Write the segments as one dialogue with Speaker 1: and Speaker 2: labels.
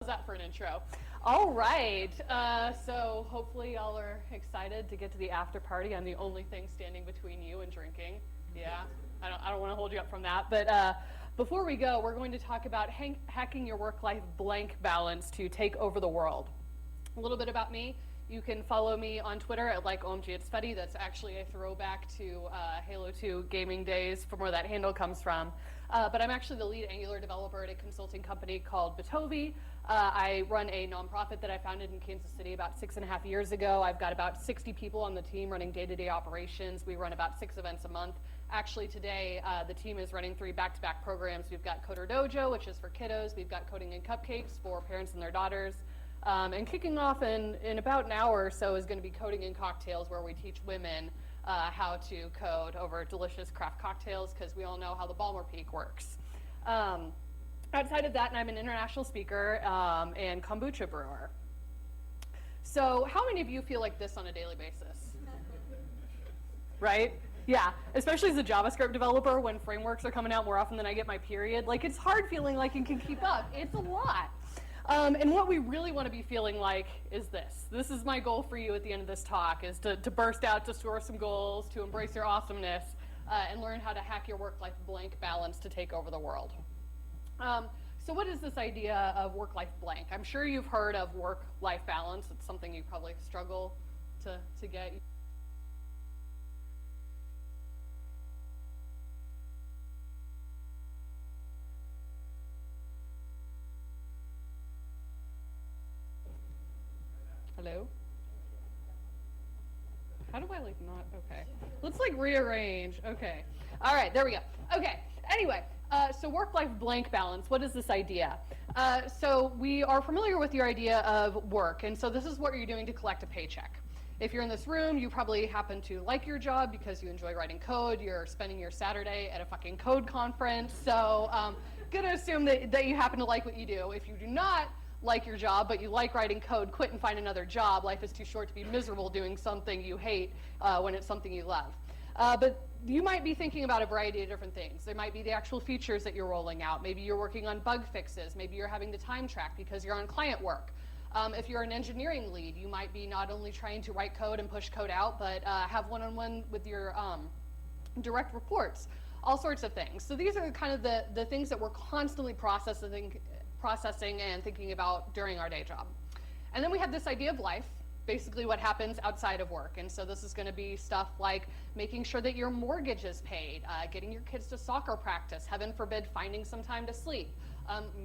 Speaker 1: that for an intro? All right, so hopefully y'all are excited to get to the after party. I'm the only thing standing between you and drinking. Yeah, I don't want to hold you up from that. But before we go, we're going to talk about hacking your work-life blank balance to take over the world. A little bit about me. You can follow me on Twitter at @OMGIt'sFetty. That's actually a throwback to Halo 2 gaming days from where that handle comes from. But I'm actually the lead Angular developer at a consulting company called Bitovi. I run a nonprofit that I founded in Kansas City about 6.5 years ago. I've got about 60 people on the team running day-to-day operations. We run about 6 events a month. Actually today, the team is running 3 back-to-back programs. We've got Coder Dojo, which is for kiddos. We've got Coding and Cupcakes for parents and their daughters. And kicking off in about an hour or so is going to be Coding and Cocktails, where we teach women how to code over delicious craft cocktails, because we all know how the Balmer Peak works. Outside of that, and I'm an international speaker and kombucha brewer. So how many of you feel like this on a daily basis? Right? Yeah, especially as a JavaScript developer, when frameworks are coming out more often than I get my period. Like, it's hard feeling like you can keep up. It's a lot. And what we really want to be feeling like is this. This is my goal for you at the end of this talk, is to burst out, to score some goals, to embrace your awesomeness, and learn how to hack your work-life blank balance to take over the world. So what is this idea of work-life blank? I'm sure you've heard of work-life balance. It's something you probably struggle to get. Hello? How do I not, okay. Let's rearrange, okay. All right, there we go. Okay, anyway, so work-life blank balance, what is this idea? So we are familiar with your idea of work, and so this is what you're doing to collect a paycheck. If you're in this room, you probably happen to like your job because you enjoy writing code. You're spending your Saturday at a fucking code conference, so gonna assume that you happen to like what you do. If you do not like your job, but you like writing code, quit and find another job. Life is too short to be miserable doing something you hate when it's something you love. But you might be thinking about a variety of different things. There might be the actual features that you're rolling out. Maybe you're working on bug fixes. Maybe you're having to time track because you're on client work. If you're an engineering lead, you might be not only trying to write code and push code out, but have one-on-one with your direct reports, all sorts of things. So these are kind of the things that we're constantly processing and thinking about during our day job. And then we have this idea of life, basically what happens outside of work. And so this is going to be stuff like making sure that your mortgage is paid, getting your kids to soccer practice, heaven forbid finding some time to sleep,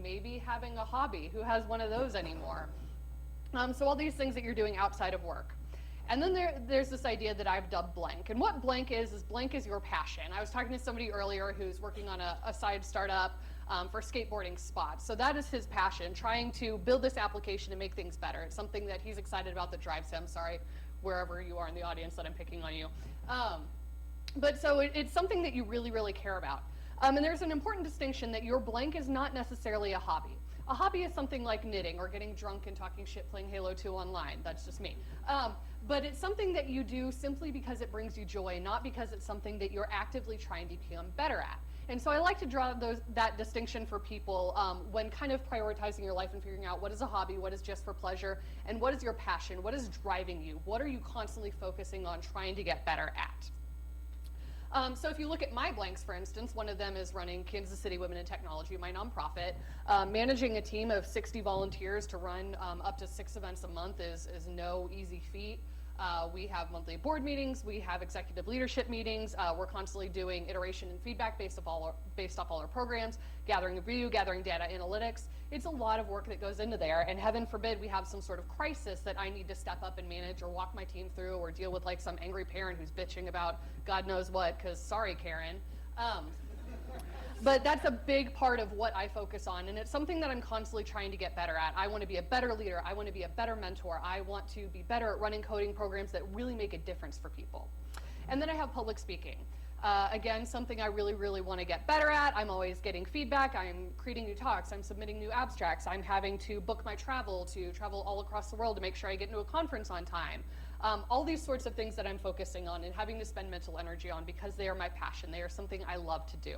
Speaker 1: maybe having a hobby. Who has one of those anymore? So all these things that you're doing outside of work. And then there's this idea that I've dubbed blank. And what blank is blank is your passion. I was talking to somebody earlier who's working on a side startup for skateboarding spots. So that is his passion, trying to build this application and make things better. It's something that he's excited about that drives him. Sorry, wherever you are in the audience that I'm picking on you. But so it's something that you really, really care about. And there's an important distinction that your blank is not necessarily a hobby. A hobby is something like knitting or getting drunk and talking shit playing Halo 2 online. That's just me. But it's something that you do simply because it brings you joy, not because it's something that you're actively trying to become better at. And so I like to draw that distinction for people when kind of prioritizing your life and figuring out what is a hobby, what is just for pleasure, and what is your passion, what is driving you, what are you constantly focusing on trying to get better at. So if you look at my blanks, for instance, one of them is running Kansas City Women in Technology, my nonprofit. Managing a team of 60 volunteers to run up to 6 events a month is no easy feat. We have monthly board meetings, we have executive leadership meetings, we're constantly doing iteration and feedback based off all our programs, gathering review, gathering data analytics. It's a lot of work that goes into there, and heaven forbid we have some sort of crisis that I need to step up and manage or walk my team through or deal with like some angry parent who's bitching about God knows what, because sorry, Karen. But that's a big part of what I focus on, and it's something that I'm constantly trying to get better at. I want to be a better leader. I want to be a better mentor. I want to be better at running coding programs that really make a difference for people. And then I have public speaking. Again, something I really, really want to get better at. I'm always getting feedback. I'm creating new talks. I'm submitting new abstracts. I'm having to book my travel to travel all across the world to make sure I get into a conference on time. All these sorts of things that I'm focusing on and having to spend mental energy on because they are my passion. They are something I love to do.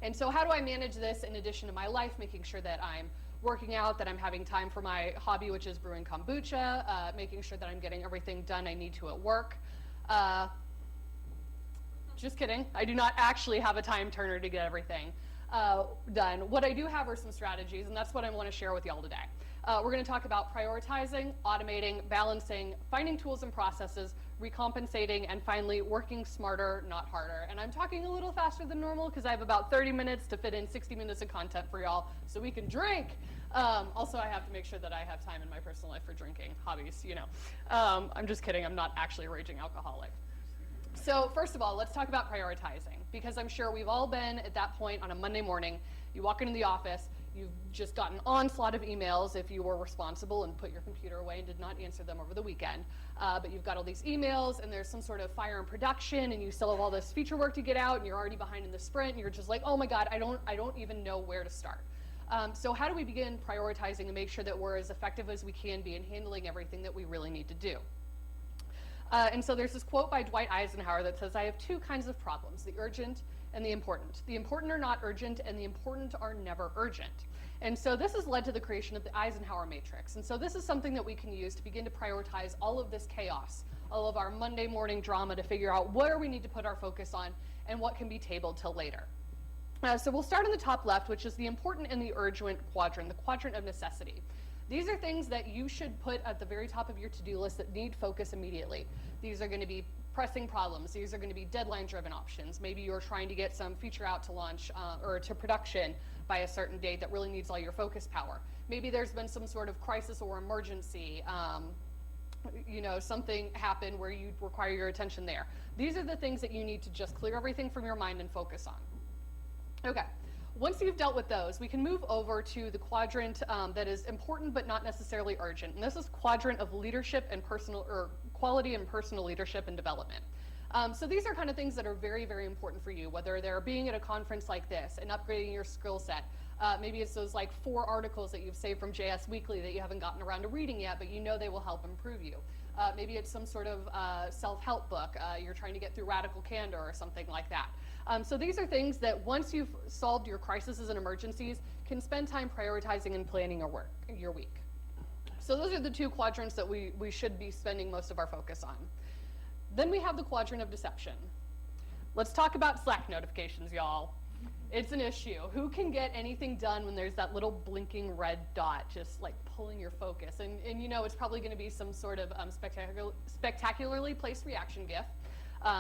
Speaker 1: And so how do I manage this in addition to my life, making sure that I'm working out, that I'm having time for my hobby, which is brewing kombucha, making sure that I'm getting everything done I need to at work. Just kidding. I do not actually have a time turner to get everything done. What I do have are some strategies, and that's what I want to share with y'all today. We're going to talk about prioritizing, automating, balancing, finding tools and processes, recompensating, and finally, working smarter, not harder. And I'm talking a little faster than normal because I have about 30 minutes to fit in 60 minutes of content for y'all so we can drink. Also, I have to make sure that I have time in my personal life for drinking, hobbies, you know. I'm just kidding. I'm not actually a raging alcoholic. So first of all, let's talk about prioritizing, because I'm sure we've all been at that point on a Monday morning. You walk into the office, you've just gotten an onslaught of emails if you were responsible and put your computer away and did not answer them over the weekend. But you've got all these emails, and there's some sort of fire in production, and you still have all this feature work to get out, and you're already behind in the sprint, and you're just like, oh my God, I don't even know where to start. So how do we begin prioritizing and make sure that we're as effective as we can be in handling everything that we really need to do? And so there's this quote by Dwight Eisenhower that says, I have two kinds of problems, the urgent and the important. The important are not urgent, and the important are never urgent. And so this has led to the creation of the Eisenhower matrix. And so this is something that we can use to begin to prioritize all of this chaos, all of our Monday morning drama, to figure out where we need to put our focus on and what can be tabled till later. So we'll start in the top left, which is the important and the urgent quadrant, the quadrant of necessity. These are things that you should put at the very top of your to-do list that need focus immediately. These are going to be pressing problems. These are going to be deadline-driven options. Maybe you're trying to get some feature out to launch or to production by a certain date that really needs all your focus power. Maybe there's been some sort of crisis or emergency, you know, something happened where you require your attention there. These are the things that you need to just clear everything from your mind and focus on. Okay. Once you've dealt with those, we can move over to the quadrant that is important but not necessarily urgent. And this is quadrant of leadership and personal, or quality and personal leadership and development. So these are kind of things that are very, very important for you, whether they're being at a conference like this and upgrading your skill set. Maybe it's those like 4 articles that you've saved from JS Weekly that you haven't gotten around to reading yet, but you know they will help improve you. Maybe it's some sort of self-help book. You're trying to get through Radical Candor or something like that. So these are things that once you've solved your crises and emergencies, can spend time prioritizing and planning your week. So those are the 2 quadrants that we should be spending most of our focus on. Then we have the quadrant of deception. Let's talk about Slack notifications, y'all. It's an issue. Who can get anything done when there's that little blinking red dot just like pulling your focus? And you know it's probably going to be some sort of spectacularly placed reaction GIF,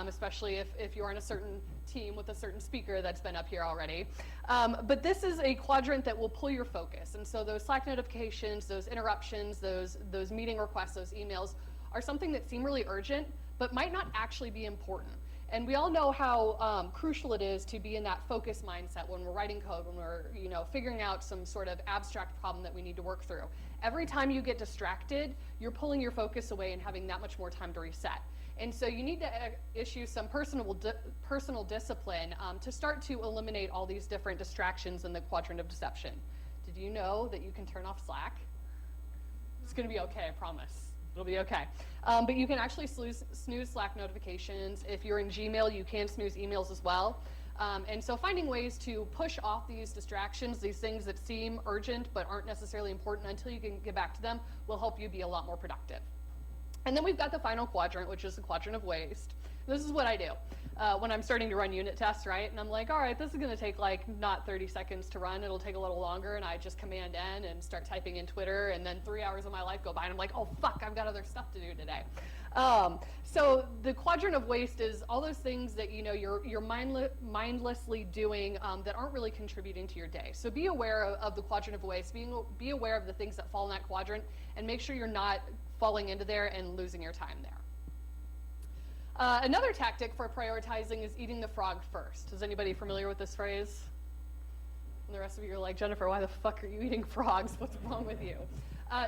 Speaker 1: especially if you're on a certain team with a certain speaker that's been up here already. But this is a quadrant that will pull your focus. And so those Slack notifications, those interruptions, those meeting requests, those emails are something that seem really urgent, but might not actually be important. And we all know how crucial it is to be in that focus mindset when we're writing code, when we're figuring out some sort of abstract problem that we need to work through. Every time you get distracted, you're pulling your focus away and having that much more time to reset. And so you need to issue some personal discipline to start to eliminate all these different distractions in the quadrant of deception. Did you know that you can turn off Slack? It's going to be okay, I promise. It'll be okay. But you can actually snooze Slack notifications. If you're in Gmail, you can snooze emails as well. And so finding ways to push off these distractions, these things that seem urgent but aren't necessarily important until you can get back to them, will help you be a lot more productive. And then we've got the final quadrant, which is the quadrant of waste. This is what I do when I'm starting to run unit tests, right? And I'm like, all right, this is going to take like not 30 seconds to run. It'll take a little longer, and I just Command N and start typing in Twitter, and then 3 hours of my life go by, and I'm like, oh, fuck, I've got other stuff to do today. So the quadrant of waste is all those things that you're mindlessly doing that aren't really contributing to your day. So be aware of the quadrant of waste. Be aware of the things that fall in that quadrant, and make sure you're not falling into there and losing your time there. Another tactic for prioritizing is eating the frog first. Is anybody familiar with this phrase? And the rest of you are like, Jennifer, why the fuck are you eating frogs? What's wrong with you?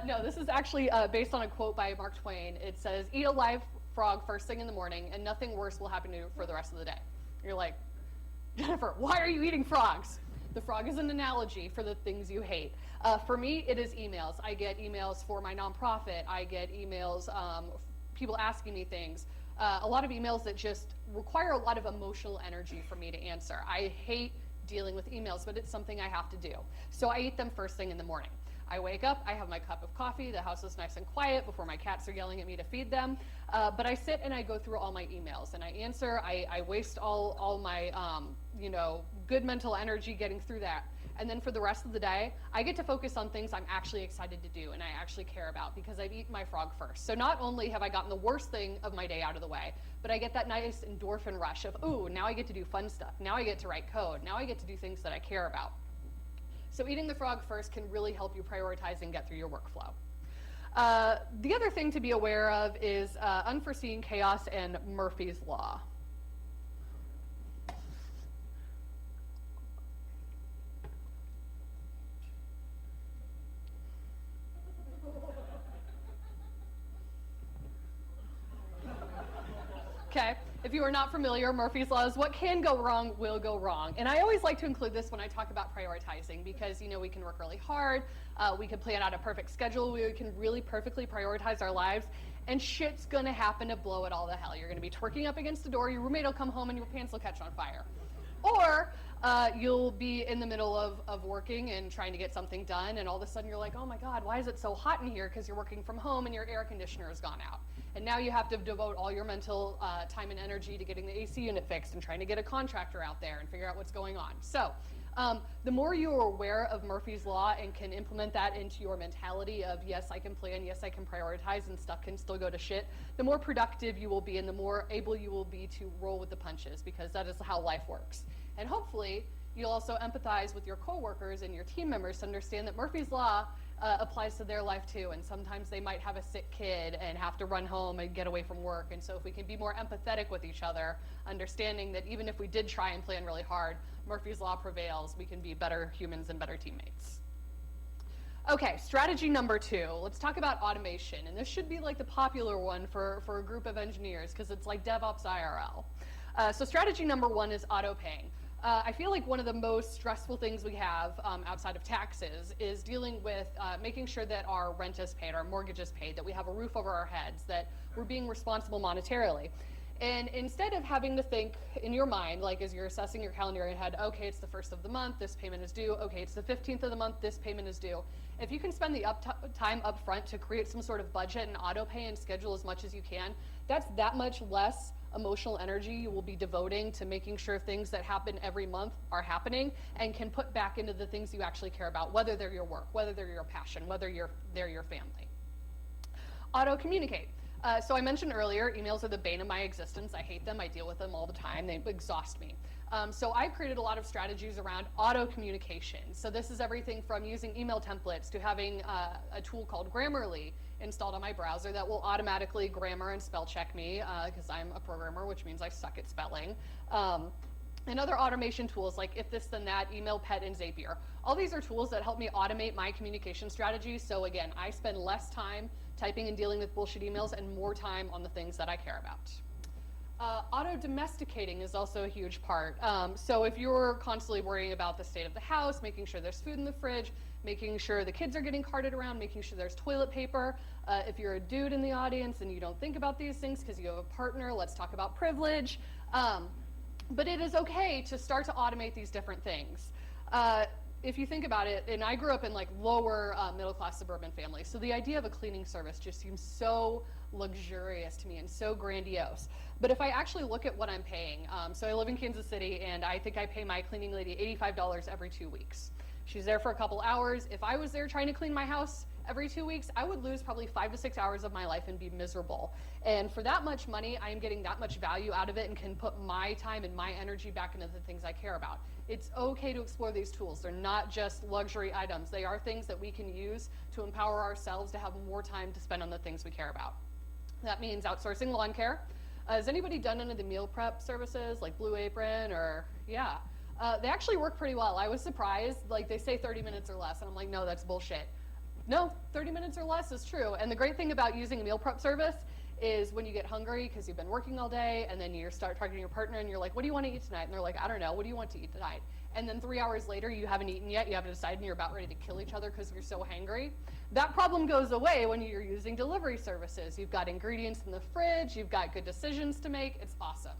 Speaker 1: No, this is actually based on a quote by Mark Twain. It says, eat a live frog first thing in the morning, and nothing worse will happen to you for the rest of the day. You're like, Jennifer, why are you eating frogs? The frog is an analogy for the things you hate. For me, it is emails. I get emails for my nonprofit. I get emails, people asking me things. A lot of emails that just require a lot of emotional energy for me to answer. I hate dealing with emails, but it's something I have to do. So I eat them first thing in the morning. I wake up, I have my cup of coffee, the house is nice and quiet before my cats are yelling at me to feed them, but I sit and I go through all my emails and I answer, I waste all my good mental energy getting through that. And then for the rest of the day, I get to focus on things I'm actually excited to do and I actually care about because I've eaten my frog first. So not only have I gotten the worst thing of my day out of the way, but I get that nice endorphin rush of, ooh, now I get to do fun stuff. Now I get to write code. Now I get to do things that I care about. So eating the frog first can really help you prioritize and get through your workflow. The other thing to be aware of is unforeseen chaos and Murphy's Law. Okay, if you are not familiar, Murphy's Law is what can go wrong will go wrong. And I always like to include this when I talk about prioritizing because, we can work really hard, we can plan out a perfect schedule, we can really perfectly prioritize our lives, and shit's gonna happen to blow it all to hell. You're gonna be twerking up against the door, your roommate will come home and your pants will catch on fire. Or you'll be in the middle of working and trying to get something done, and all of a sudden you're like, oh my God, why is it so hot in here? Because you're working from home and your air conditioner has gone out. And now you have to devote all your mental time and energy to getting the AC unit fixed and trying to get a contractor out there and figure out what's going on. So the more you are aware of Murphy's Law and can implement that into your mentality of, yes, I can plan, yes, I can prioritize, and stuff can still go to shit, the more productive you will be and the more able you will be to roll with the punches, because that is how life works. And hopefully, you'll also empathize with your coworkers and your team members to understand that Murphy's Law applies to their life too, and sometimes they might have a sick kid and have to run home and get away from work, and so if we can be more empathetic with each other, understanding that even if we did try and plan really hard, Murphy's Law prevails, we can be better humans and better teammates. Okay, strategy number 2, let's talk about automation, and this should be like the popular one for a group of engineers, because it's like DevOps IRL. So strategy number 1 is auto-paying. I feel like one of the most stressful things we have outside of taxes is dealing with making sure that our rent is paid, our mortgage is paid, that we have a roof over our heads, that we're being responsible monetarily. And instead of having to think in your mind, like as you're assessing your calendar in your head, okay, it's the 1st of the month, this payment is due, okay, it's the 15th of the month, this payment is due. If you can spend the time up front to create some sort of budget and auto pay and schedule as much as you can, that's that much less emotional energy you will be devoting to making sure things that happen every month are happening and can put back into the things you actually care about, whether they're your work, whether they're your passion, whether they're your family. Auto-communicate. So I mentioned earlier, emails are the bane of my existence. I hate them. I deal with them all the time. They exhaust me. So I've created a lot of strategies around auto-communication. So this is everything from using email templates to having a tool called Grammarly installed on my browser that will automatically grammar and spell check me because I'm a programmer, which means I suck at spelling. And other automation tools like If This Then That, Email Pet, and Zapier. All these are tools that help me automate my communication strategies. So again, I spend less time typing and dealing with bullshit emails and more time on the things that I care about. Auto-domesticating is also a huge part. So if you're constantly worrying about the state of the house, making sure there's food in the fridge, making sure the kids are getting carted around, making sure there's toilet paper. If you're a dude in the audience and you don't think about these things because you have a partner, let's talk about privilege. But it is okay to start to automate these different things. If you think about it, and I grew up in like lower middle class suburban families, so the idea of a cleaning service just seems so luxurious to me and so grandiose. But if I actually look at what I'm paying, so I live in Kansas City and I think I pay my cleaning lady $85 every 2 weeks. She's there for a couple hours. If I was there trying to clean my house every 2 weeks, I would lose probably 5 to 6 hours of my life and be miserable. And for that much money, I am getting that much value out of it and can put my time and my energy back into the things I care about. It's okay to explore these tools. They're not just luxury items. They are things that we can use to empower ourselves to have more time to spend on the things we care about. That means outsourcing lawn care. Has anybody done any of the meal prep services like Blue Apron or, yeah. They actually work pretty well. I was surprised, like they say 30 minutes or less, and I'm like, no, that's bullshit. No, 30 minutes or less is true. And the great thing about using a meal prep service is when you get hungry because you've been working all day and then you start talking to your partner and you're like, what do you want to eat tonight? And they're like, I don't know, what do you want to eat tonight? And then 3 hours later, you haven't eaten yet, you haven't decided, and you're about ready to kill each other because you're so hangry. That problem goes away when you're using delivery services. You've got ingredients in the fridge, you've got good decisions to make, it's awesome.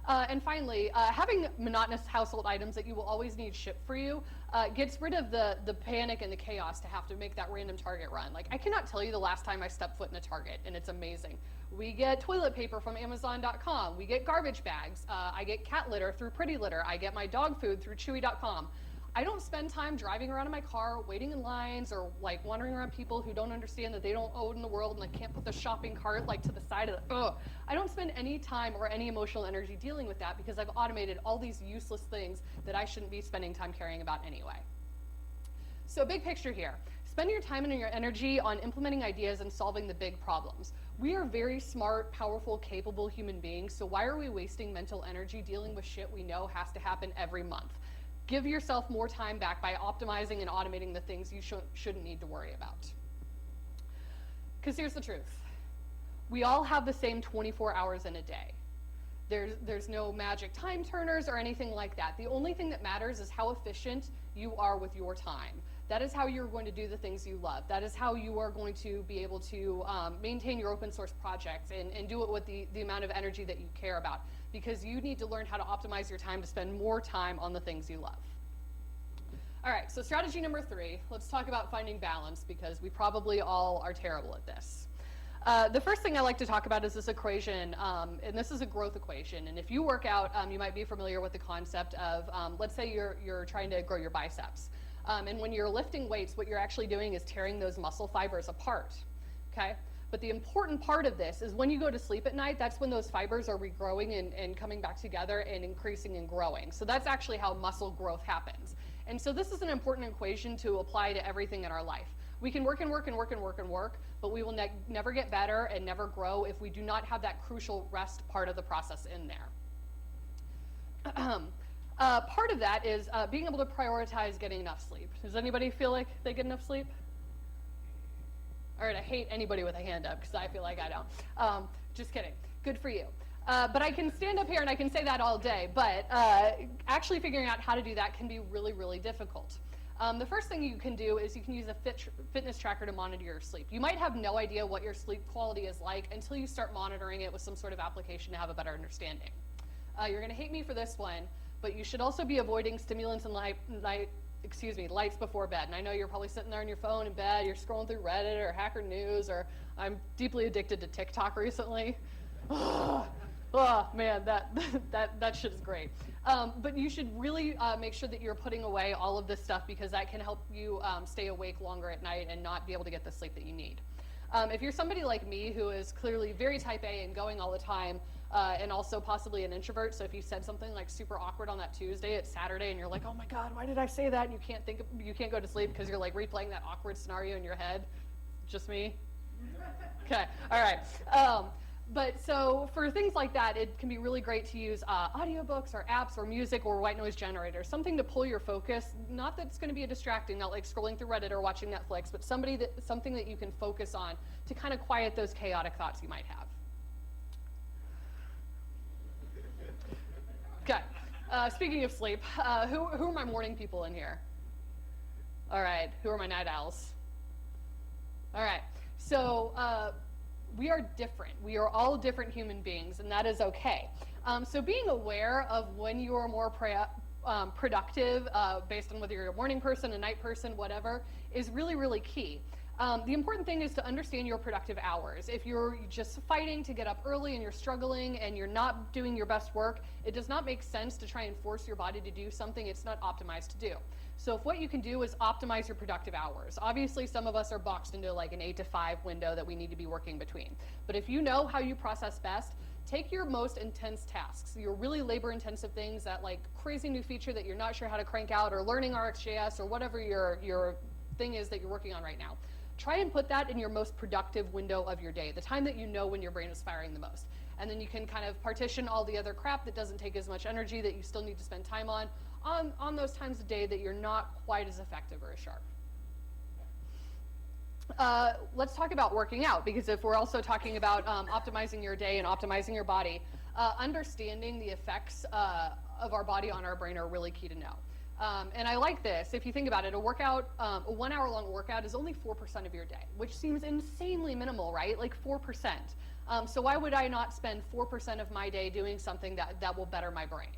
Speaker 1: And finally, having monotonous household items that you will always need shipped for you gets rid of the panic and the chaos to have to make that random Target run. Like, I cannot tell you the last time I stepped foot in a Target, and it's amazing. We get toilet paper from Amazon.com. We get garbage bags. I get cat litter through Pretty Litter. I get my dog food through Chewy.com. I don't spend time driving around in my car, waiting in lines, or like wandering around people who don't understand that they don't own the world and like can't put the shopping cart like to the side of the, ugh. I don't spend any time or any emotional energy dealing with that because I've automated all these useless things that I shouldn't be spending time caring about anyway. So big picture here. Spend your time and your energy on implementing ideas and solving the big problems. We are very smart, powerful, capable human beings, so why are we wasting mental energy dealing with shit we know has to happen every month? Give yourself more time back by optimizing and automating the things you shouldn't need to worry about. Because here's the truth. We all have the same 24 hours in a day. There's no magic time turners or anything like that. The only thing that matters is how efficient you are with your time. That is how you're going to do the things you love. That is how you are going to be able to maintain your open source projects and do it with the amount of energy that you care about. Because you need to learn how to optimize your time to spend more time on the things you love. All right, so strategy number 3, let's talk about finding balance because we probably all are terrible at this. The first thing I like to talk about is this equation, and this is a growth equation. And if you work out, you might be familiar with the concept of, let's say you're trying to grow your biceps. And when you're lifting weights, what you're actually doing is tearing those muscle fibers apart, okay? But the important part of this is when you go to sleep at night, that's when those fibers are regrowing and coming back together and increasing and growing. So that's actually how muscle growth happens. And so this is an important equation to apply to everything in our life. We can work and work and work and work and work, but we will never get better and never grow if we do not have that crucial rest part of the process in there. Part of that is being able to prioritize getting enough sleep. Does anybody feel like they get enough sleep? All right, I hate anybody with a hand up because I feel like I don't. Just kidding. Good for you. But I can stand up here and I can say that all day, but actually figuring out how to do that can be really, really difficult. The first thing you can do is you can use a fitness tracker to monitor your sleep. You might have no idea what your sleep quality is like until you start monitoring it with some sort of application to have a better understanding. You're going to hate me for this one, but you should also be avoiding stimulants and lights before bed. And I know you're probably sitting there on your phone in bed, you're scrolling through Reddit or Hacker News, or I'm deeply addicted to TikTok recently. Oh man, that shit is great. But you should really make sure that you're putting away all of this stuff because that can help you stay awake longer at night and not be able to get the sleep that you need. If you're somebody like me who is clearly very type A and going all the time, and also possibly an introvert, so if you said something like super awkward on that Tuesday, it's Saturday, and you're like, oh my God, why did I say that? And you can't go to sleep because you're like replaying that awkward scenario in your head. Just me? Okay, all right. But so for things like that, it can be really great to use audiobooks or apps or music or white noise generators, something to pull your focus. Not that it's going to be a distracting, not like scrolling through Reddit or watching Netflix, but something that you can focus on to kind of quiet those chaotic thoughts you might have. Okay. Speaking of sleep, who are my morning people in here? All right. Who are my night owls? All right. So we are different. We are all different human beings, and that is okay. So being aware of when you are more productive, based on whether you're a morning person, a night person, whatever, is really, really key. The important thing is to understand your productive hours. If you're just fighting to get up early and you're struggling and you're not doing your best work, it does not make sense to try and force your body to do something it's not optimized to do. So if what you can do is optimize your productive hours. Obviously, some of us are boxed into like an 8 to 5 window that we need to be working between. But if you know how you process best, take your most intense tasks, your really labor-intensive things, that like crazy new feature that you're not sure how to crank out, or learning RxJS, or whatever your thing is that you're working on right now. Try and put that in your most productive window of your day, the time that you know when your brain is firing the most. And then you can kind of partition all the other crap that doesn't take as much energy that you still need to spend time on those times of day that you're not quite as effective or as sharp. Let's talk about working out, because if we're also talking about optimizing your day and optimizing your body, understanding the effects of our body on our brain are really key to know. And I like this. If you think about it, a 1 hour long workout is only 4% of your day, which seems insanely minimal, right? Like 4%. So why would I not spend 4% of my day doing something that will better my brain?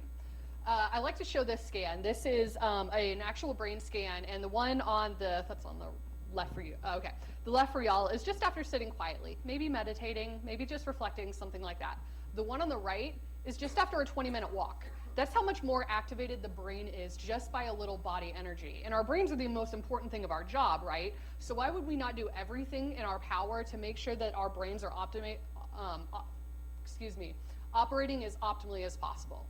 Speaker 1: I like to show this scan. This is an actual brain scan, and the one on that's on the left for you. Okay. The left for y'all is just after sitting quietly, maybe meditating, maybe just reflecting, something like that. The one on the right is just after a 20-minute walk. That's how much more activated the brain is just by a little body energy. And our brains are the most important thing of our job, right? So why would we not do everything in our power to make sure that our brains are operating as optimally as possible?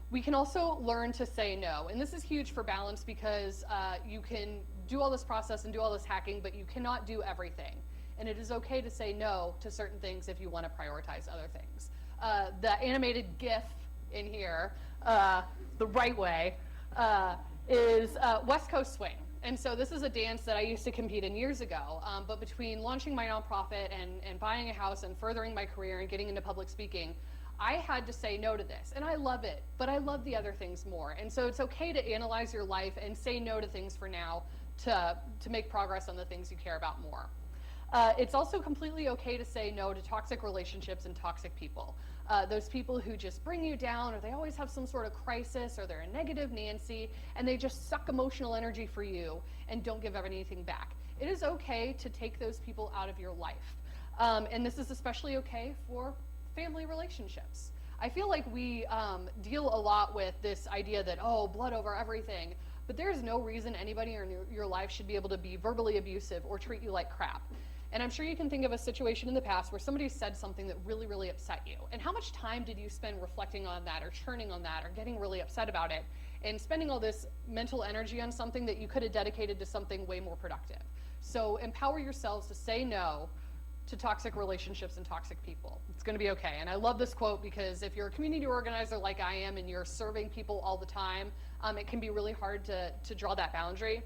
Speaker 1: We can also learn to say no. And this is huge for balance because you can do all this process and do all this hacking, but you cannot do everything. And it is okay to say no to certain things if you want to prioritize other things. The animated GIF in here, the right way, is West Coast Swing. And so this is a dance that I used to compete in years ago. But between launching my nonprofit and buying a house and furthering my career and getting into public speaking, I had to say no to this. And I love it, but I love the other things more. And so it's okay to analyze your life and say no to things for now to make progress on the things you care about more. It's also completely okay to say no to toxic relationships and toxic people. Those people who just bring you down, or they always have some sort of crisis, or they're a negative Nancy, and they just suck emotional energy for you and don't give anything back. It is okay to take those people out of your life. And this is especially okay for family relationships. I feel like we deal a lot with this idea that, oh, blood over everything, but there's no reason anybody in your life should be able to be verbally abusive or treat you like crap. And I'm sure you can think of a situation in the past where somebody said something that really, really upset you. And how much time did you spend reflecting on that or churning on that or getting really upset about it and spending all this mental energy on something that you could have dedicated to something way more productive? So empower yourselves to say no to toxic relationships and toxic people. It's going to be okay. And I love this quote because if you're a community organizer like I am and you're serving people all the time, it can be really hard to draw that boundary.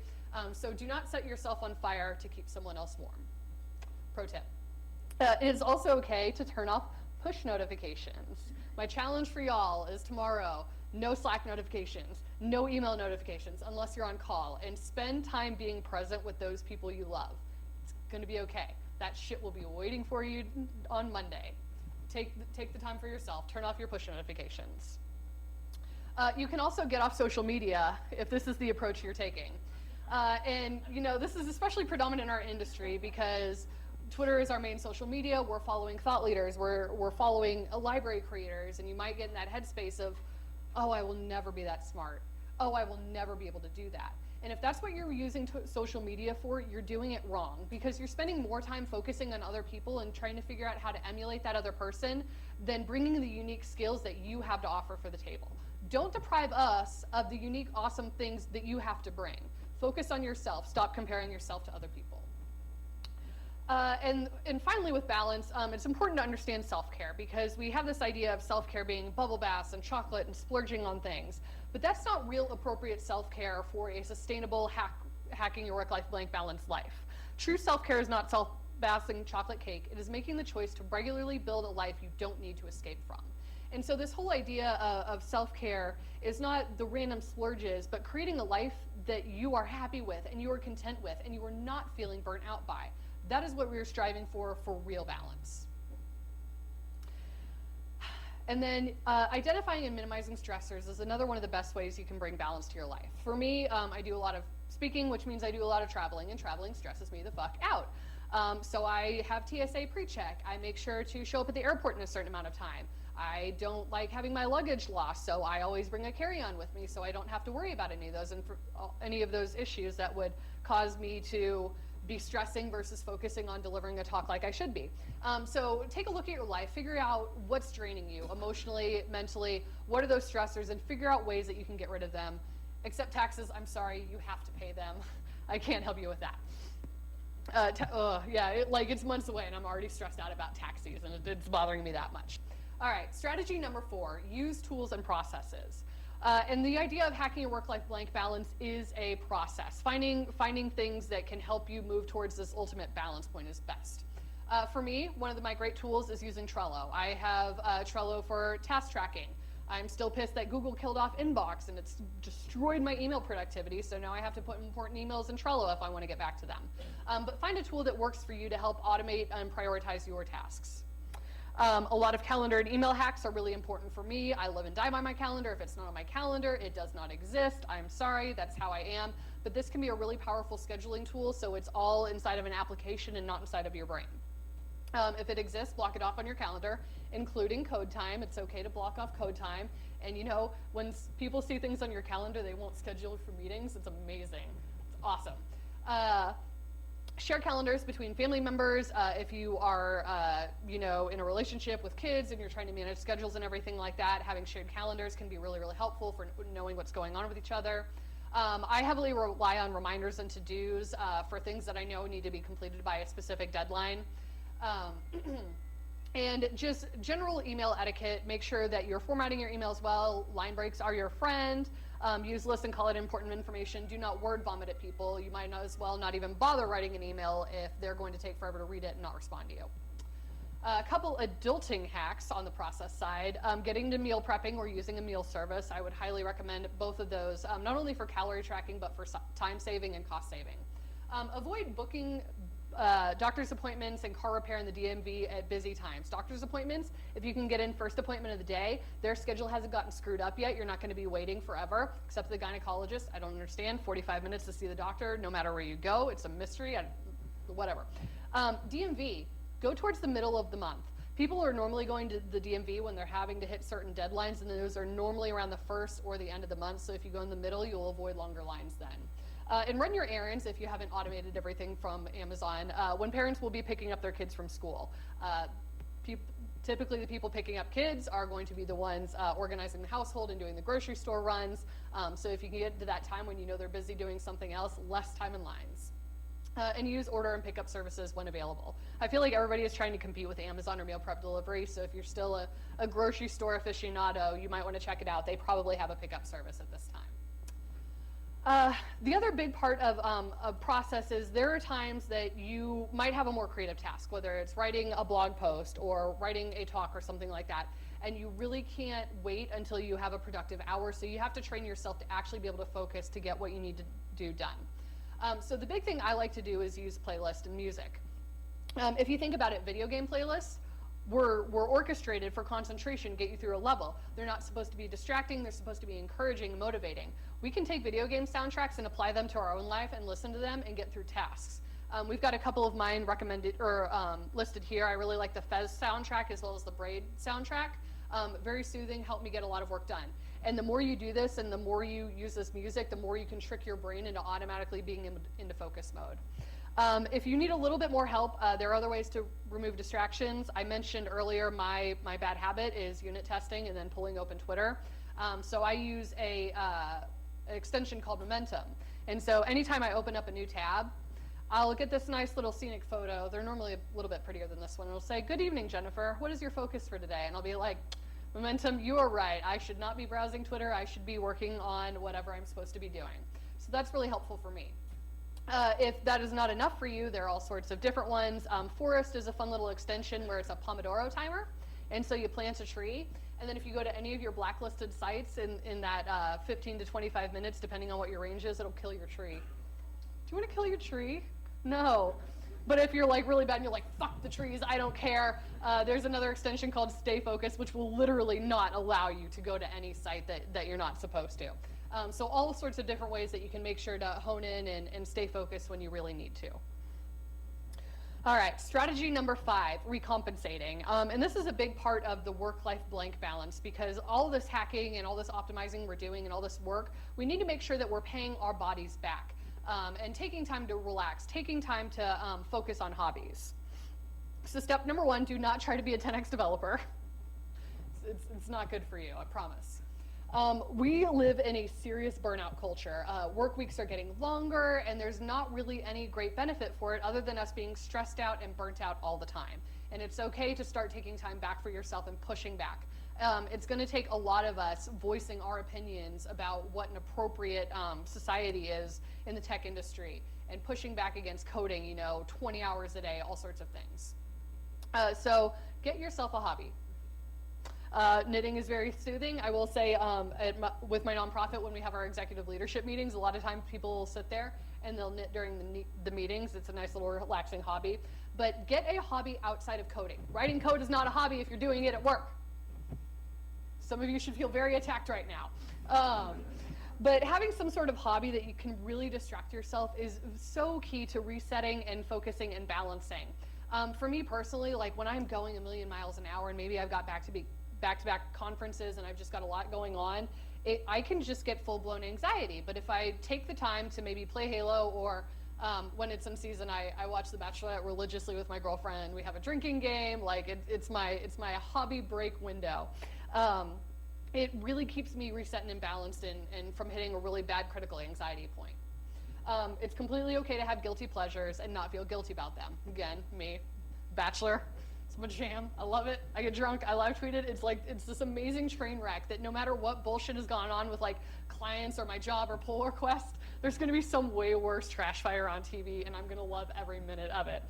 Speaker 1: So do not set yourself on fire to keep someone else warm. Pro tip. It is also okay to turn off push notifications. My challenge for y'all is tomorrow, no Slack notifications, no email notifications unless you're on call, and spend time being present with those people you love. It's going to be okay. That shit will be waiting for you on Monday. Take the time for yourself. Turn off your push notifications. You can also get off social media if this is the approach you're taking. And you know, this is especially predominant in our industry because Twitter is our main social media. We're following thought leaders. We're following library creators, and you might get in that headspace of, oh, I will never be that smart. Oh, I will never be able to do that. And if that's what you're using social media for, you're doing it wrong because you're spending more time focusing on other people and trying to figure out how to emulate that other person than bringing the unique skills that you have to offer for the table. Don't deprive us of the unique, awesome things that you have to bring. Focus on yourself. Stop comparing yourself to other people. And finally, with balance, it's important to understand self-care because we have this idea of self-care being bubble baths and chocolate and splurging on things. But that's not real appropriate self-care for a sustainable hacking your work-life blank balance life. True self-care is not self-bathing chocolate cake. It is making the choice to regularly build a life you don't need to escape from. And so this whole idea of self-care is not the random splurges, but creating a life that you are happy with and you are content with and you are not feeling burnt out by. That is what we are striving for real balance. And then identifying and minimizing stressors is another one of the best ways you can bring balance to your life. For me, I do a lot of speaking, which means I do a lot of traveling, and traveling stresses me the fuck out. So I have TSA pre-check. I make sure to show up at the airport in a certain amount of time. I don't like having my luggage lost, so I always bring a carry-on with me so I don't have to worry about any of those issues that would cause me to be stressing versus focusing on delivering a talk like I should be. So take a look at your life, figure out what's draining you emotionally, mentally, what are those stressors, and figure out ways that you can get rid of them. Except taxes, I'm sorry, you have to pay them. I can't help you with that. It's months away and I'm already stressed out about tax season. It's bothering me that much. All right, strategy number 4, use tools and processes. And the idea of hacking your work-life blank balance is a process. Finding things that can help you move towards this ultimate balance point is best. For me, one of my great tools is using Trello. I have Trello for task tracking. I'm still pissed that Google killed off Inbox and it's destroyed my email productivity, so now I have to put important emails in Trello if I want to get back to them. But find a tool that works for you to help automate and prioritize your tasks. A lot of calendar and email hacks are really important for me. I live and die by my calendar. If it's not on my calendar, it does not exist. I'm sorry, that's how I am. But this can be a really powerful scheduling tool, so it's all inside of an application and not inside of your brain. If it exists, block it off on your calendar, including code time. It's okay to block off code time. And you know, when people see things on your calendar, they won't schedule for meetings. It's amazing. It's awesome. Share calendars between family members. If you are, you know, in a relationship with kids and you're trying to manage schedules and everything like that, having shared calendars can be really, really helpful for knowing what's going on with each other. I heavily rely on reminders and to-dos for things that I know need to be completed by a specific deadline. And just general email etiquette, make sure that you're formatting your emails well, line breaks are your friend, use list and call it important information, do not word vomit at people. You might as well not even bother writing an email if they're going to take forever to read it and not respond to you. A couple adulting hacks on the process side, getting to meal prepping or using a meal service. I would highly recommend both of those, not only for calorie tracking, but for time saving and cost saving. Avoid booking doctor's appointments and car repair in the DMV at busy times. Doctor's appointments, if you can get in first appointment of the day, their schedule hasn't gotten screwed up yet. You're not going to be waiting forever, except the gynecologist. I don't understand. 45 minutes to see the doctor, no matter where you go. It's a mystery. Whatever. DMV, go towards the middle of the month. People are normally going to the DMV when they're having to hit certain deadlines, and those are normally around the first or the end of the month. So if you go in the middle, you'll avoid longer lines then. And run your errands if you haven't automated everything from Amazon. When parents will be picking up their kids from school. Typically the people picking up kids are going to be the ones organizing the household and doing the grocery store runs. So if you can get to that time when you know they're busy doing something else, less time in lines. And use order and pickup services when available. I feel like everybody is trying to compete with Amazon or meal prep delivery, so if you're still a grocery store aficionado, you might want to check it out. They probably have a pickup service at this time. The other big part of a process is there are times that you might have a more creative task, whether it's writing a blog post or writing a talk or something like that, and you really can't wait until you have a productive hour, so you have to train yourself to actually be able to focus to get what you need to do done. So the big thing I like to do is use playlists and music. If you think about it, video game playlists were orchestrated for concentration, get you through a level. They're not supposed to be distracting, they're supposed to be encouraging and motivating. We can take video game soundtracks and apply them to our own life and listen to them and get through tasks. We've got a couple of mine recommended or listed here. I really like the Fez soundtrack as well as the Braid soundtrack. Very soothing, helped me get a lot of work done. And the more you do this and the more you use this music, the more you can trick your brain into automatically being into focus mode. If you need a little bit more help, there are other ways to remove distractions. I mentioned earlier my bad habit is unit testing and then pulling open Twitter. So I use an extension called Momentum. And so anytime I open up a new tab, I'll get this nice little scenic photo. They're normally a little bit prettier than this one. It'll say, "Good evening, Jennifer. What is your focus for today?" And I'll be like, "Momentum, you are right. I should not be browsing Twitter. I should be working on whatever I'm supposed to be doing." So that's really helpful for me. If that is not enough for you, there are all sorts of different ones. Forest is a fun little extension where it's a Pomodoro timer. And so you plant a tree, and then if you go to any of your blacklisted sites in that 15 to 25 minutes, depending on what your range is, it'll kill your tree. Do you want to kill your tree? No. But if you're like really bad and you're like, fuck the trees, I don't care, there's another extension called Stay Focused, which will literally not allow you to go to any site that you're not supposed to. So all sorts of different ways that you can make sure to hone in and stay focused when you really need to. All right, strategy number 5, recompensating. And this is a big part of the work-life blank balance because all this hacking and all this optimizing we're doing and all this work, we need to make sure that we're paying our bodies back and taking time to relax, taking time to focus on hobbies. So step number 1, do not try to be a 10x developer. It's not good for you, I promise. We live in a serious burnout culture. Work weeks are getting longer, and there's not really any great benefit for it other than us being stressed out and burnt out all the time. And it's okay to start taking time back for yourself and pushing back. It's going to take a lot of us voicing our opinions about what an appropriate society is in the tech industry and pushing back against coding, 20 hours a day, all sorts of things. So get yourself a hobby. Knitting is very soothing. I will say with my nonprofit, when we have our executive leadership meetings, a lot of times people will sit there and they'll knit during the meetings. It's a nice little relaxing hobby. But get a hobby outside of coding. Writing code is not a hobby if you're doing it at work. Some of you should feel very attacked right now. But having some sort of hobby that you can really distract yourself is so key to resetting and focusing and balancing. For me personally, like when I'm going a million miles an hour and maybe I've got back-to-back conferences and I've just got a lot going on, I can just get full-blown anxiety. But if I take the time to maybe play Halo, or when it's in season, I watch The Bachelorette religiously with my girlfriend. We have a drinking game. Like it's my hobby break window. It really keeps me reset and balanced and from hitting a really bad critical anxiety point. It's completely okay to have guilty pleasures and not feel guilty about them. Again, me, Bachelor, it's my jam. I love it. I get drunk. I live tweet it. It's this amazing train wreck that no matter what bullshit has gone on with like clients or my job or pull request, there's going to be some way worse trash fire on TV, and I'm going to love every minute of it.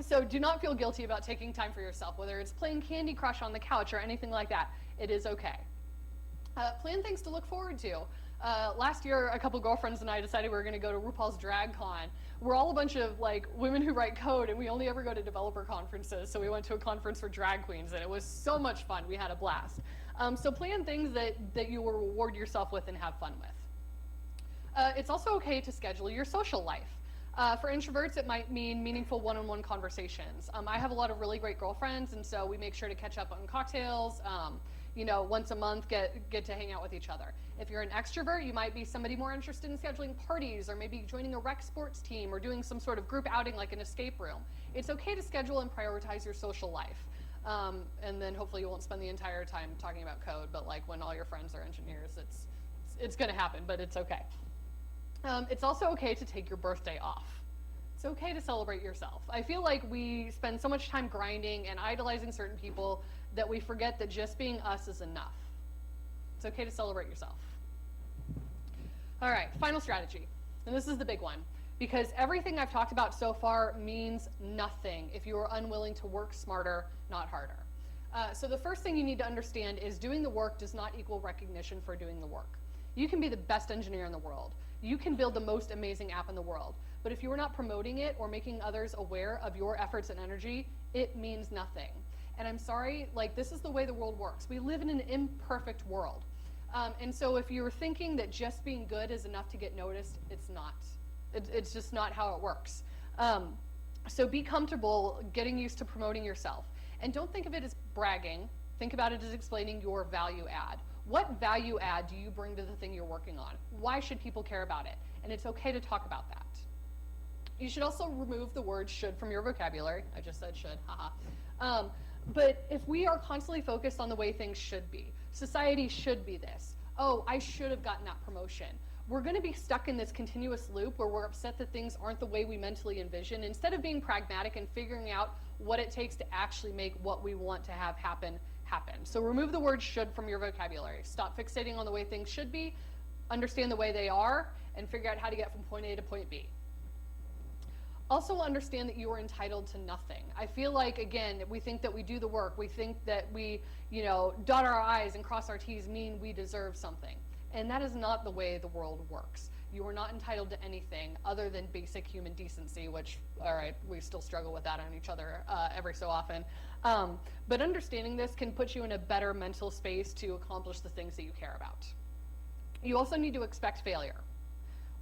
Speaker 1: So do not feel guilty about taking time for yourself, whether it's playing Candy Crush on the couch or anything like that. It is okay. Plan things to look forward to. Last year, a couple girlfriends and I decided we were going to go to RuPaul's Drag Con. We're all a bunch of like women who write code, and we only ever go to developer conferences. So we went to a conference for drag queens, and it was so much fun. We had a blast. So plan things that you will reward yourself with and have fun with. It's also okay to schedule your social life. For introverts, it might mean meaningful one-on-one conversations. I have a lot of really great girlfriends, and so we make sure to catch up on cocktails. Once a month, get to hang out with each other. If you're an extrovert, you might be somebody more interested in scheduling parties, or maybe joining a rec sports team, or doing some sort of group outing like an escape room. It's okay to schedule and prioritize your social life. And then hopefully you won't spend the entire time talking about code, but like when all your friends are engineers, it's gonna happen, but it's okay. It's also okay to take your birthday off. It's okay to celebrate yourself. I feel like we spend so much time grinding and idolizing certain people that we forget that just being us is enough. It's okay to celebrate yourself. All right, final strategy. And this is the big one, because everything I've talked about so far means nothing if you are unwilling to work smarter, not harder. So the first thing you need to understand is doing the work does not equal recognition for doing the work. You can be the best engineer in the world. You can build the most amazing app in the world. But if you are not promoting it or making others aware of your efforts and energy, it means nothing. And I'm sorry, like this is the way the world works. We live in an imperfect world. And so if you're thinking that just being good is enough to get noticed, it's not. It's just not how it works. So be comfortable getting used to promoting yourself. And don't think of it as bragging. Think about it as explaining your value add. What value add do you bring to the thing you're working on? Why should people care about it? And it's okay to talk about that. You should also remove the word should from your vocabulary. I just said should, haha. But if we are constantly focused on the way things should be, society should be this, oh, I should have gotten that promotion, we're going to be stuck in this continuous loop where we're upset that things aren't the way we mentally envision, instead of being pragmatic and figuring out what it takes to actually make what we want to have happen. So remove the word should from your vocabulary. Stop fixating on the way things should be, understand the way they are, and figure out how to get from point A to point B. Also understand that you are entitled to nothing. I feel like, again, we think that we do the work. We think that we, dot our I's and cross our T's mean we deserve something. And that is not the way the world works. You are not entitled to anything other than basic human decency, which, all right, we still struggle with that on each other every so often. But understanding this can put you in a better mental space to accomplish the things that you care about. You also need to expect failure.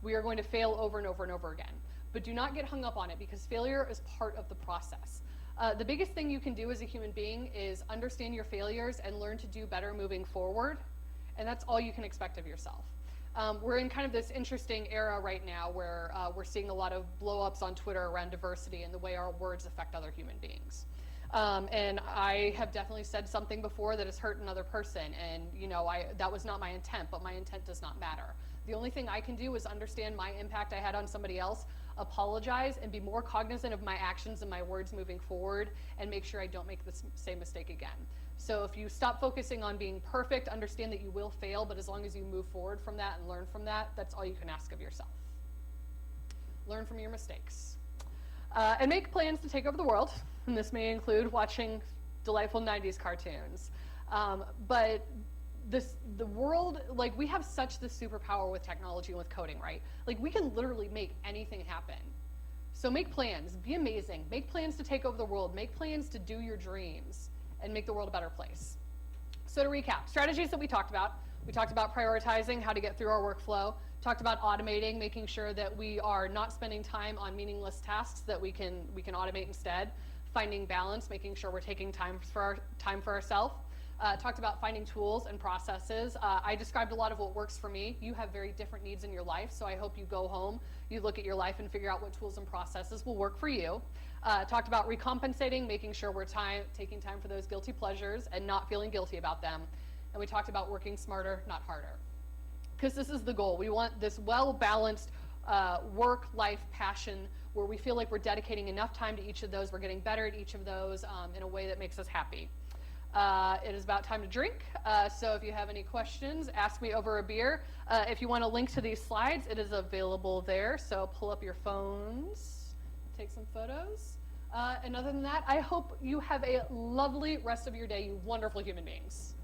Speaker 1: We are going to fail over and over and over again. But do not get hung up on it, because failure is part of the process. The biggest thing you can do as a human being is understand your failures and learn to do better moving forward. And that's all you can expect of yourself. We're in kind of this interesting era right now where we're seeing a lot of blow-ups on Twitter around diversity and the way our words affect other human beings. And I have definitely said something before that has hurt another person, and that was not my intent, but my intent does not matter. The only thing I can do is understand my impact I had on somebody else, apologize, and be more cognizant of my actions and my words moving forward, and make sure I don't make the same mistake again. So if you stop focusing on being perfect, understand that you will fail, but as long as you move forward from that and learn from that, that's all you can ask of yourself. Learn from your mistakes. And make plans to take over the world. And this may include watching delightful 90s cartoons. But the world, like, we have such this superpower with technology and with coding, right? Like, we can literally make anything happen. So make plans, be amazing, make plans to take over the world, make plans to do your dreams, and make the world a better place. So to recap, strategies that we talked about prioritizing how to get through our workflow, talked about automating, making sure that we are not spending time on meaningless tasks that we can automate instead, finding balance, making sure we're taking time for ourselves. Talked about finding tools and processes. I described a lot of what works for me. You have very different needs in your life, so I hope you go home, you look at your life and figure out what tools and processes will work for you. Talked about recompensating, making sure we're taking time for those guilty pleasures and not feeling guilty about them. And we talked about working smarter, not harder. Because this is the goal. We want this well-balanced work-life passion where we feel like we're dedicating enough time to each of those, we're getting better at each of those in a way that makes us happy. It is about time to drink, so if you have any questions, ask me over a beer. If you want a link to these slides, it is available there, so pull up your phones, take some photos. And other than that, I hope you have a lovely rest of your day, you wonderful human beings.